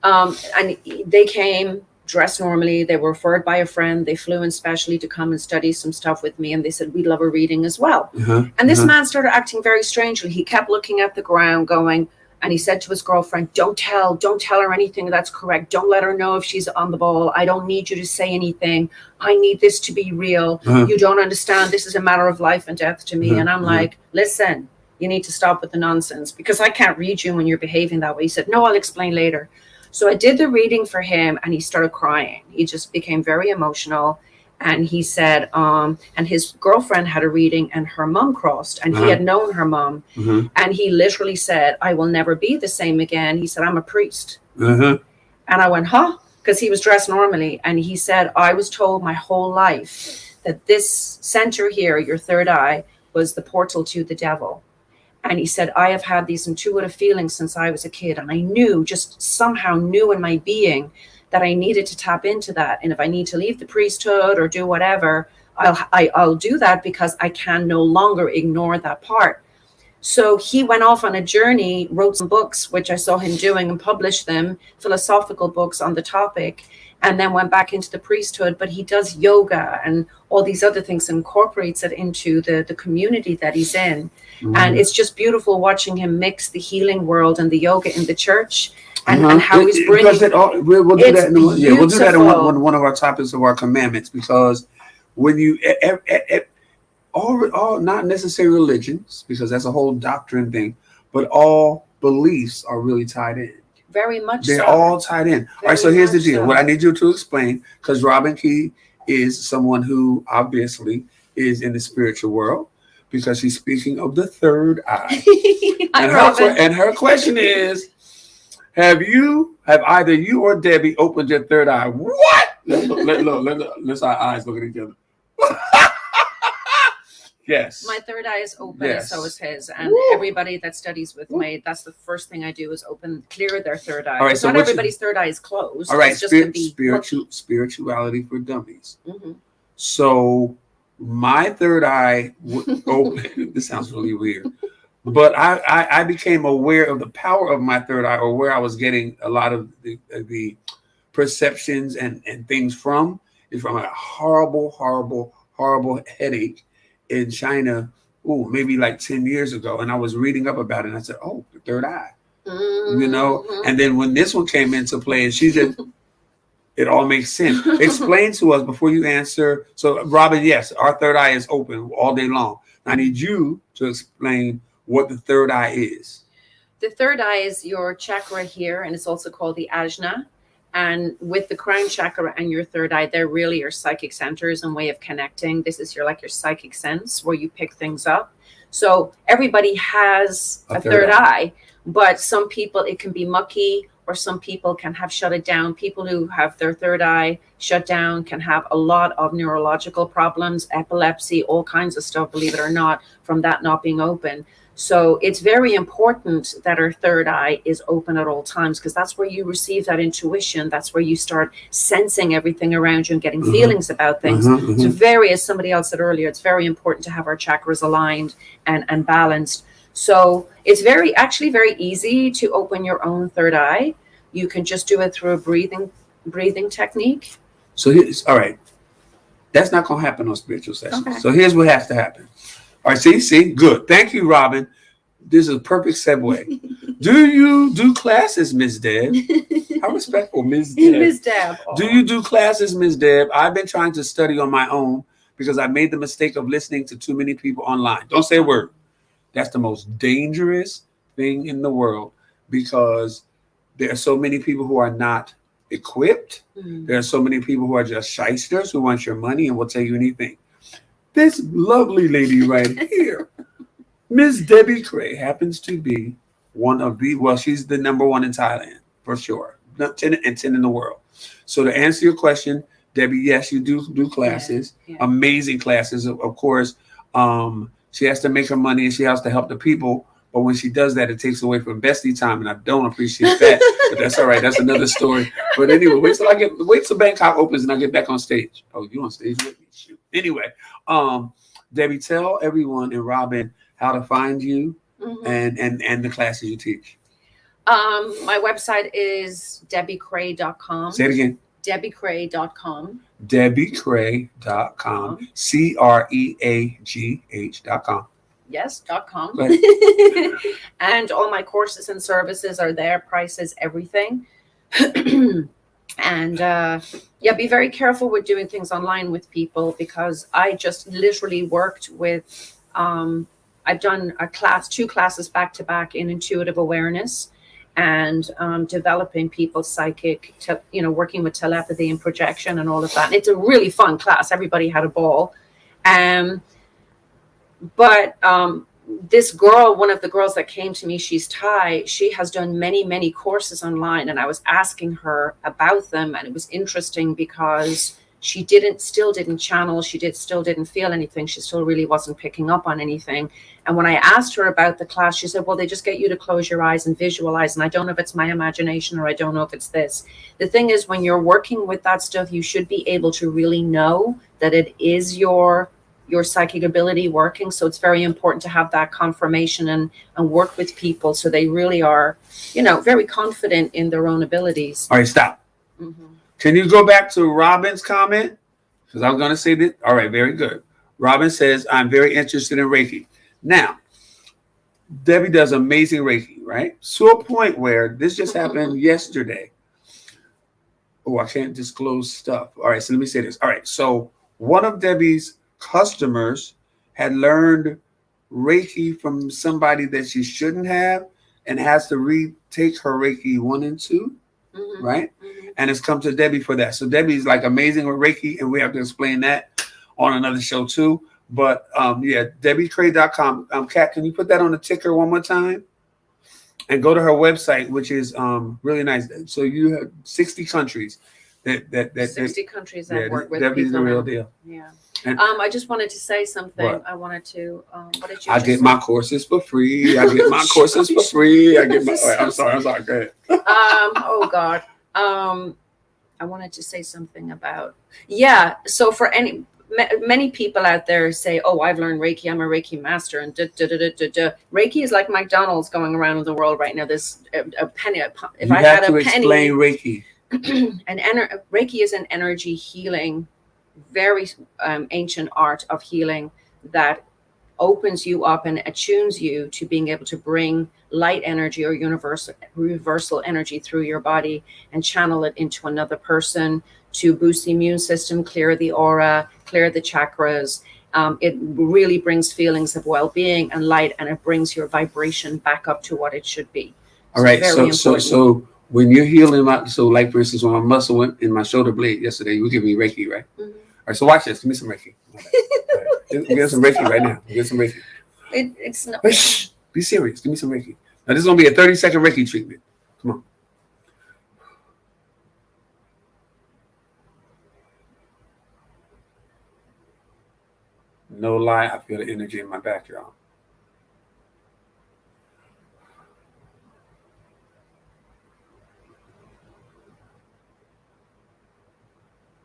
And they came dressed normally. They were referred by a friend. They flew in specially to come and study some stuff with me. And they said, we'd love a reading as well. And this man started acting very strangely. He kept looking at the ground going, and he said to his girlfriend, don't tell her anything that's correct. Don't let her know if she's on the ball. I don't need you to say anything. I need this to be real. You don't understand. This is a matter of life and death to me. And I'm like, listen, you need to stop with the nonsense because I can't read you when you're behaving that way. He said, no, I'll explain later. So I did the reading for him and he started crying. He just became very emotional. And he said, and his girlfriend had a reading and her mom crossed and he had known her mom. And he literally said, I will never be the same again. He said, I'm a priest. And I went, huh? Because he was dressed normally. And he said, I was told my whole life that this center here, your third eye, was the portal to the devil. And he said, I have had these intuitive feelings since I was a kid. And I knew, just somehow knew in my being that I needed to tap into that. And if I need to leave the priesthood or do whatever, I'll do that because I can no longer ignore that part. So he went off on a journey, wrote some books, which I saw him doing, and published them, philosophical books on the topic, and then went back into the priesthood. But he does yoga and all these other things, incorporates it into the community that he's in. Mm-hmm. And it's just beautiful watching him mix the healing world and the yoga in the church. And how he's bringing we'll do that we'll do that in one of our topics of our commandments, because when you all not necessarily religions, because that's a whole doctrine thing, but all beliefs are really tied in. Very much They're all tied in. All right, so here's the deal. So. What I need you to explain, because Robin Key is someone who obviously is in the spiritual world, because she's speaking of the third eye. and her question is, have either you or Debbie opened your third eye? What? Let's our eyes look at each other. Yes. My third eye is open, yes. So is his. And everybody that studies with me, that's the first thing I do is clear their third eye. All right, so not everybody's third eye is closed. All right, spirituality for dummies. Mm-hmm. So my third eye would open. This sounds really weird. But I became aware of the power of my third eye, or where I was getting a lot of the perceptions and things from, is from a horrible headache in China, maybe like 10 years ago. And I was reading up about it, and I said, the third eye, mm-hmm. And then when this one came into play, and she just, it all makes sense. Explain to us before you answer. So Robin, yes, our third eye is open all day long. I need you to explain what the third eye is. The third eye is your chakra here, and it's also called the ajna. And with the crown chakra and your third eye, they're really your psychic centers and way of connecting. This is your psychic sense, where you pick things up. So everybody has a third eye, but some people, it can be mucky, or some people can have shut it down. People who have their third eye shut down can have a lot of neurological problems, epilepsy, all kinds of stuff, believe it or not, from that not being open. So it's very important that our third eye is open at all times, because that's where you receive that intuition. That's where you start sensing everything around you and getting feelings about things. So as somebody else said earlier, it's very important to have our chakras aligned and balanced. So it's actually very easy to open your own third eye. You can just do it through a breathing technique. So all right. That's not going to happen on spiritual sessions. Okay. So here's what has to happen. All right, see, good. Thank you, Robin. This is a perfect segue. Do you do classes, Miss Deb? How respectful, Miss Deb. Miss Deb. Oh. Do you do classes, Miss Deb? I've been trying to study on my own, because I made the mistake of listening to too many people online. Don't say a word. That's the most dangerous thing in the world, because there are so many people who are not equipped. Mm-hmm. There are so many people who are just shysters, who want your money and will tell you anything. This lovely lady right here, Miss Debbie Cray, happens to be she's the number one in Thailand, for sure. 10 in the world. So to answer your question, Debbie, yes, you do classes, amazing classes. Of course, she has to make her money and she has to help the people. But when she does that, it takes away from bestie time, and I don't appreciate that. But that's all right. That's another story. But anyway, wait till Bangkok opens and I get back on stage. Oh, you on stage with me? Shoot. Anyway, Debbie, tell everyone and Robin how to find you and the classes you teach. My website is debbiecray.com. Say it again. debbiecray.com. debbiecray.com. CREAGH.com. Yes, .com. And all my courses and services are there, prices, everything. And be very careful with doing things online with people, because I just literally worked with, I've done two classes back to back in intuitive awareness and developing people's psychic, working with telepathy and projection and all of that. And it's a really fun class. Everybody had a ball. But this girl, one of the girls that came to me, she's Thai. She has done many, many courses online. And I was asking her about them. And it was interesting because she still didn't channel. Still didn't feel anything. She still really wasn't picking up on anything. And when I asked her about the class, she said, well, they just get you to close your eyes and visualize. And I don't know if it's my imagination or I don't know if it's this. The thing is, when you're working with that stuff, you should be able to really know that it is your your psychic ability working. So it's very important to have that confirmation and work with people so they really are, very confident in their own abilities. All right, stop. Mm-hmm. Can you go back to Robin's comment? Because I was going to say that. All right, very good. Robin says, I'm very interested in Reiki. Now, Debbie does amazing Reiki, right? To a point where this just happened yesterday. Oh, I can't disclose stuff. All right, so let me say this. All right, so one of Debbie's customers had learned Reiki from somebody that she shouldn't have and has to retake her Reiki 1 and 2, right? Mm-hmm. And it's come to Debbie for that. So Debbie's like amazing with Reiki, and we have to explain that on another show too. But yeah, DebbieCray.com. Kat, can you put that on the ticker one more time? And go to her website, which is really nice. So you have 60 countries that 60 countries that work with Debbie's people the real now. deal. Yeah. And I just wanted to say something. What? I wanted to. What did you? I get my courses for free. I get my courses for free. I get my. Right, I'm sorry. Go ahead. Oh God. I wanted to say something about. Yeah. So for many people out there say, "Oh, I've learned Reiki. I'm a Reiki master." And Reiki is like McDonald's going around in the world right now. There's a penny. If You I have had to a penny, explain Reiki. Reiki is an energy healing, very ancient art of healing that opens you up and attunes you to being able to bring light energy or universal energy through your body and channel it into another person to boost the immune system, clear the aura, clear the chakras. It really brings feelings of well-being and light, and it brings your vibration back up to what it should be. All right. So when you're healing like for instance, when my muscle went in my shoulder blade yesterday, you give me Reiki, right? Mm-hmm. All right. So watch this. Give me some Reiki. Right. Give some Reiki right now. Give some Reiki. It's not. Shh, be serious. Give me some Reiki. Now this is gonna be a 30-second Reiki treatment. Come on. No lie, I feel the energy in my back, y'all.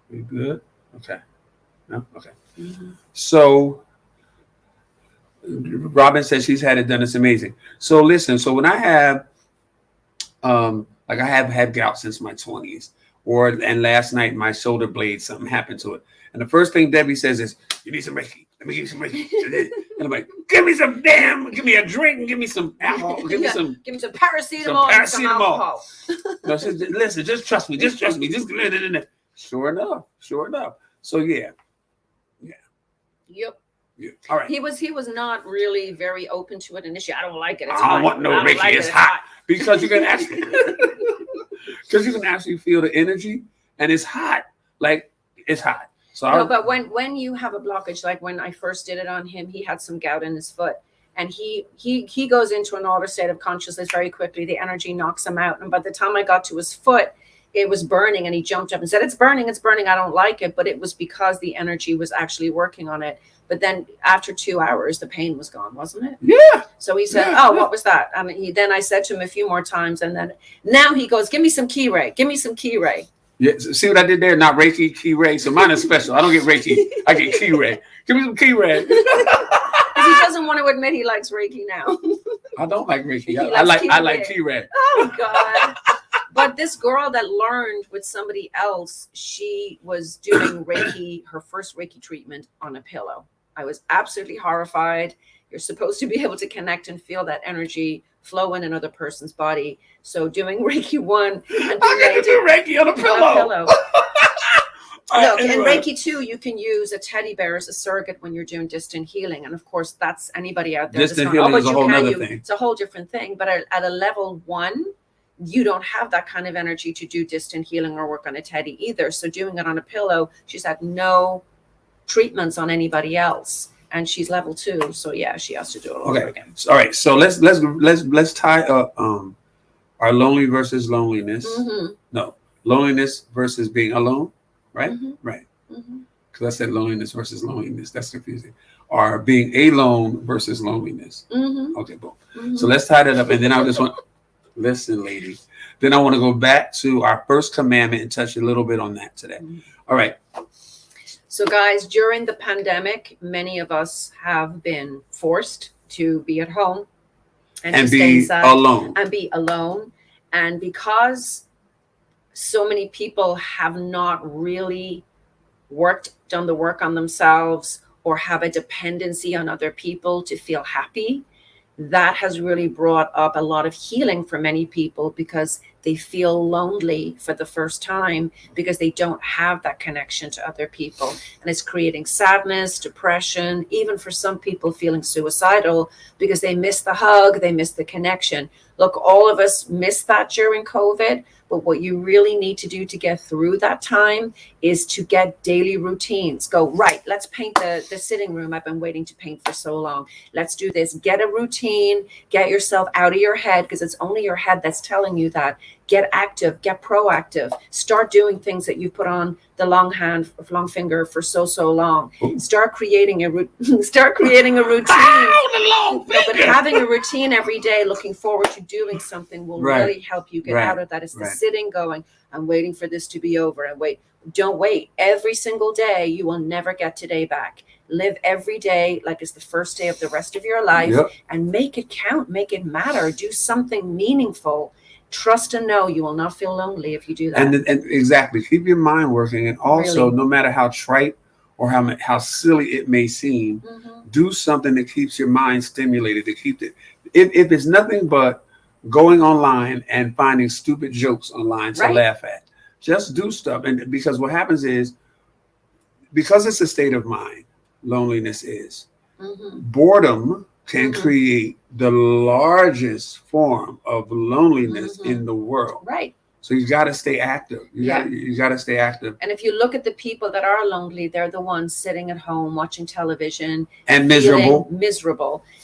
We good? Okay. No? Okay. Mm-hmm. So Robin says she's had it done. It's amazing. So listen, so when I have I have had gout since my 20s, and last night my shoulder blade, something happened to it. And the first thing Debbie says is, you need some Reiki. Let me give you some Reiki. And I'm like, give me a drink, give me some alcohol, give me some paracetamol. And some alcohol. No, she said, listen, just trust me. Just Sure enough. So yeah. Yep. Yeah. All right. He was not really very open to it initially. I don't like it. I don't want no Reiki. Like it's hot. Because you can actually feel the energy, and it's hot. Like it's hot. So but when you have a blockage, like when I first did it on him, he had some gout in his foot, and he goes into an altered state of consciousness very quickly. The energy knocks him out, and by the time I got to his foot, it was burning, and he jumped up and said, it's burning. I don't like it. But it was because the energy was actually working on it. But then after 2 hours, the pain was gone, wasn't it? Yeah. So he said, what was that? I mean, then I said to him a few more times, and then now he goes, give me some Ki Ray. Yeah, see what I did there? Not Reiki, Ki Ray. So mine is special. I don't get Reiki. I get Ki Ray. Give me some Ki Ray. Because he doesn't want to admit he likes Reiki now. I don't like Reiki. I like Ki Ray. Oh God. But this girl that learned with somebody else, she was doing Reiki, her first Reiki treatment on a pillow. I was absolutely horrified. You're supposed to be able to connect and feel that energy flow in another person's body. So doing Reiki 1 and do Reiki on a pillow. Look, in Reiki 2, you can use a teddy bear as a surrogate when you're doing distant healing. And of course, that's anybody out there. Distant healing is a whole other thing. It's a whole different thing. But at a level 1, you don't have that kind of energy to do distant healing or work on a teddy either. So doing it on a pillow, she's had no treatments on anybody else. And she's level 2. So yeah, she has to do it all over again. All right. So let's tie up our lonely versus loneliness. Mm-hmm. No, loneliness versus being alone. Right? Mm-hmm. Right. Because I said loneliness versus loneliness. That's confusing. Or being alone versus loneliness. Mm-hmm. Okay, boom. Mm-hmm. So let's tie that up. And then I just want, listen, ladies. Then I want to go back to our first commandment and touch a little bit on that today. Mm-hmm. All right. So guys, during the pandemic, many of us have been forced to be at home and to stay be inside alone. and be alone. And because so many people have not really done the work on themselves or have a dependency on other people to feel happy, that has really brought up a lot of healing for many people because they feel lonely for the first time because they don't have that connection to other people. And it's creating sadness, depression, even for some people feeling suicidal because they miss the hug, they miss the connection. Look, all of us missed that during COVID. But what you really need to do to get through that time is to get daily routines. Go, right, let's paint the sitting room. I've been waiting to paint for so long. Let's do this. Get a routine. Get yourself out of your head because it's only your head that's telling you that. Get active. Get proactive. Start doing things that you put on the long finger for so long. Start creating a routine. No, but having a routine every day, looking forward to doing something will really help you get out of that. It's the sitting going, I'm waiting for this to be over and wait. Don't wait. Every single day, you will never get today back. Live every day like it's the first day of the rest of your life and make it count, make it matter. Do something meaningful. Trust and know you will not feel lonely if you do that. And exactly, keep your mind working. And also, no matter how trite or how silly it may seem, do something that keeps your mind stimulated, to keep it. If it's nothing but going online and finding stupid jokes online to laugh at, just do stuff. And because what happens is, because it's a state of mind, loneliness is. Boredom can create the largest form of loneliness in the world. Right. So you got to stay active. You got to stay active. And if you look at the people that are lonely, they're the ones sitting at home watching television and miserable.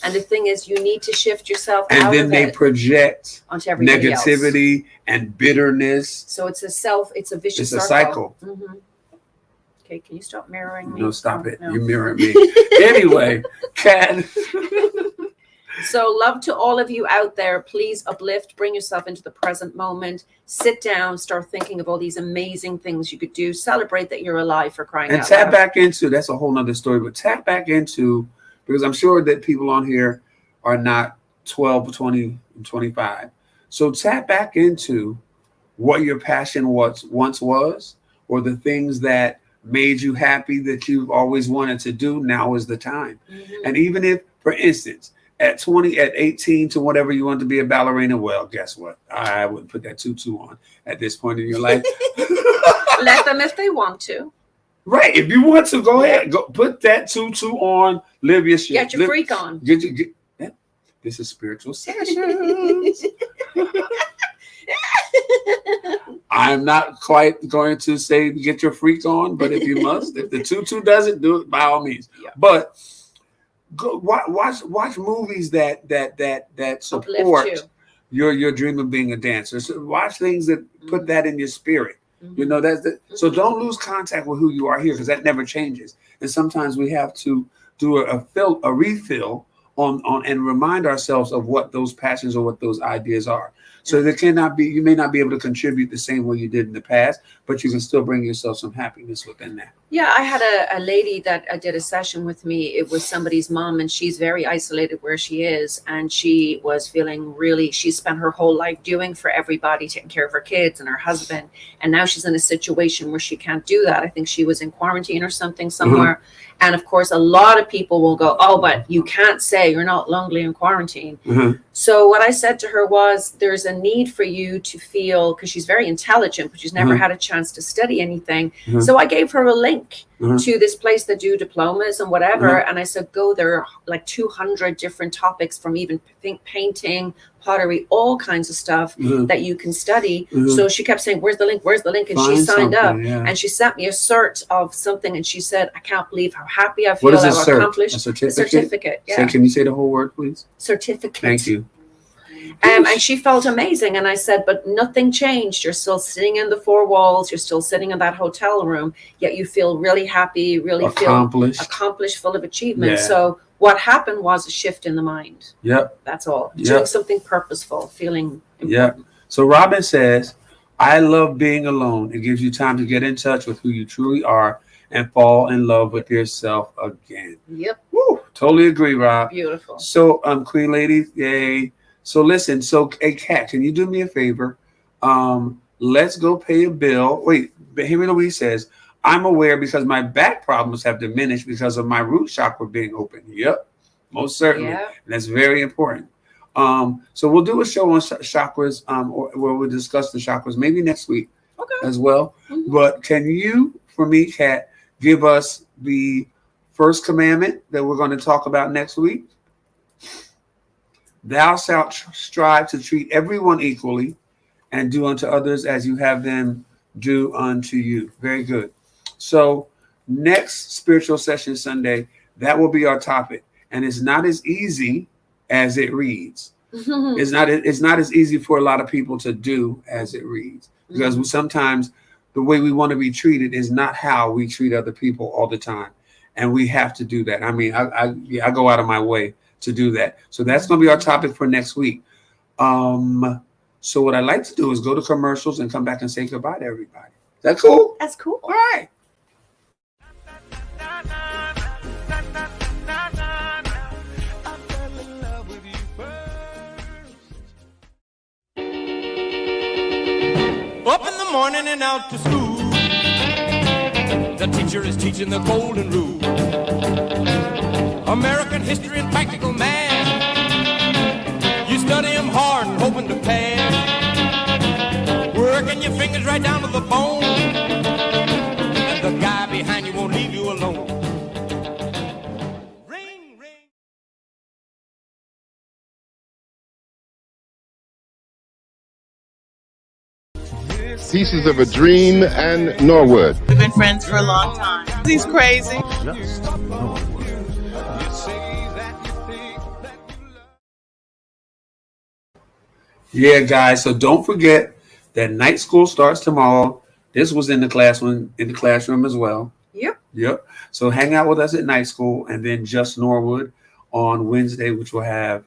And the thing is, you need to shift yourself and out then of they it project onto everybody negativity else. And bitterness. So it's a vicious It's a cycle. Okay, can you stop mirroring me? No, stop it. No. You're mirroring me. Anyway, Kat. So love to all of you out there. Please uplift, bring yourself into the present moment. Sit down, start thinking of all these amazing things you could do. Celebrate that you're alive, for crying out loud. And tap back into, that's a whole nother story, but tap back into, because I'm sure that people on here are not 12, 20, and 25. So tap back into what your passion once was, or the things that made you happy that you've always wanted to do. Now is the time. And even if, for instance, at 20, at 18 to whatever you want to be a ballerina, well, guess what? I wouldn't put that tutu on at this point in your life. Let them if they want to. Right. If you want to, go ahead. Go put that tutu on. Live your shit. Get your freak on. This is spiritual sessions. I'm not quite going to say get your freak on, but if you must, if the tutu does it, do it by all means. But go watch movies that support your dream of being a dancer. So watch things that put that in your spirit. You know, so don't lose contact with who you are here, because that never changes. And sometimes we have to do a refill on and remind ourselves of what those passions or what those ideas are. So you may not be able to contribute the same way you did in the past, but you can still bring yourself some happiness within that. Yeah, I had a lady that did a session with me. It was somebody's mom, and she's very isolated where she is. And she was feeling she spent her whole life doing for everybody, taking care of her kids and her husband. And now she's in a situation where she can't do that. I think she was in quarantine or something somewhere. And of course, a lot of people will go, oh, but you can't say you're not lonely in quarantine. So what I said to her was, there's a need for you to feel, because she's very intelligent, but she's never had a chance to study anything. So I gave her a link to this place that do diplomas and whatever. And I said, go there, like 200 different topics, from even painting, pottery, all kinds of stuff that you can study. So she kept saying, where's the link? Where's the link? And she signed up and she sent me a cert of something. And she said, I can't believe how happy I feel. What is a cert? Accomplished. A certificate? A certificate, yeah. Can you say the whole word, please? Certificate. Thank you. And she felt amazing. And I said, but nothing changed. You're still sitting in the four walls. You're still sitting in that hotel room, yet you feel really happy, really accomplished, full of achievement. So what happened was a shift in the mind. That's all. Doing something purposeful, feeling important. So Robin says, I love being alone. It gives you time to get in touch with who you truly are and fall in love with yourself again. Yep. Woo, totally agree, Rob. Beautiful. So, Queen Lady, yay. So listen, hey, Kat, can you do me a favor? Let's go pay a bill. Wait, but hear me what he says. I'm aware because my back problems have diminished because of my root chakra being open. Yep, most certainly. Yeah. And that's very important. So we'll do a show on chakras, where we'll discuss the chakras maybe next week as well. Mm-hmm. But can you, for me, Kat, give us the first commandment that we're going to talk about next week? Thou shalt strive to treat everyone equally and do unto others as you have them do unto you. Very good. So next spiritual session Sunday, that will be our topic. And it's not as easy as it reads. It's not as easy for a lot of people to do as it reads, because sometimes the way we want to be treated is not how we treat other people all the time. And we have to do that. I mean, I go out of my way to do that. So that's going to be our topic for next week. So what I'd like to do is go to commercials and come back and say goodbye to everybody. Is that cool? That's cool. All right. Up in the morning and out to school. The teacher is teaching the golden rule. American history and practical math. You study them hard and hoping to pass. Working your fingers right down to the bone. And the guy behind you won't leave you alone. Ring, ring. Pieces of a Dream and Norwood. We've been friends for a long time. He's crazy. Yeah, guys. So don't forget that night school starts tomorrow. This was in the classroom as well. Yep. So hang out with us at night school, and then Just Norwood on Wednesday, which will have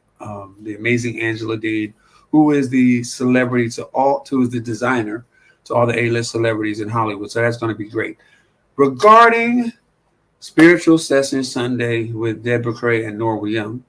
the amazing Angela Dean, who is the celebrity who is the designer to all the A-list celebrities in Hollywood. So that's going to be great. Regarding Spiritual Session Sunday with Deborah Cray and Norwood Young,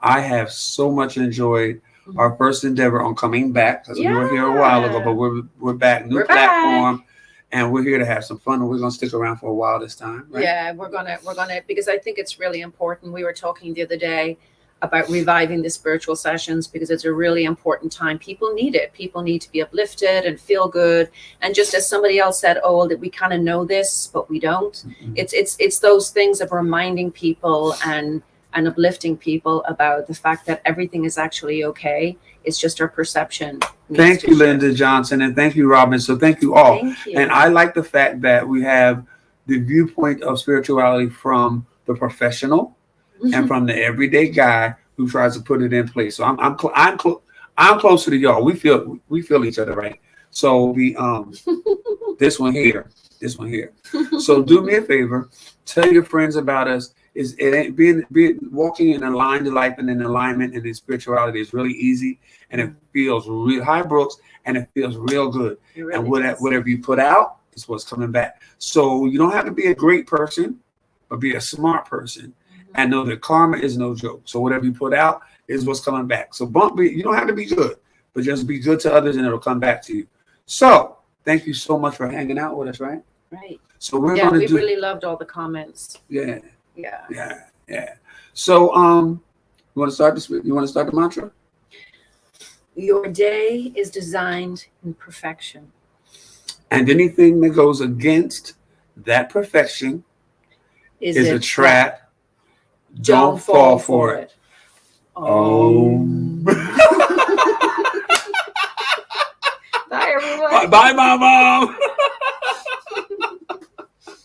I have so much enjoyed our first endeavor on coming back, because we were here a while ago, but we're back, new platform, and we're here to have some fun, and we're going to stick around for a while this time, right? Yeah, we're gonna because I think it's really important. We were talking the other day about reviving the spiritual sessions because it's a really important time. People need it. People need to be uplifted and feel good. And just as somebody else said, that we kind of know this, but we don't. Mm-hmm. It's those things of reminding people and uplifting people about the fact that everything is actually okay. It's just our perception. Thank you, Linda Johnson, and thank you, Robin. So thank you all. Thank you. And I like the fact that we have the viewpoint of spirituality from the professional and from the everyday guy who tries to put it in place. So I'm closer to y'all. We feel each other, right? So this one here. So do me a favor, tell your friends about us. Being walking in aligned life and in alignment and in spirituality is really easy, and it feels real. Hi, Brooks, and it feels real good. Really and whatever you put out is what's coming back. So you don't have to be a great person, but be a smart person. And know that karma is no joke. So whatever you put out is what's coming back. So you don't have to be good, but just be good to others and it'll come back to you. So thank you so much for hanging out with us, right? Right. So we really loved all the comments. Yeah. Yeah. So you want to start the mantra? Your day is designed in perfection. And anything that goes against that perfection is a trap. Don't fall for it. Bye, everyone. Bye, Mama.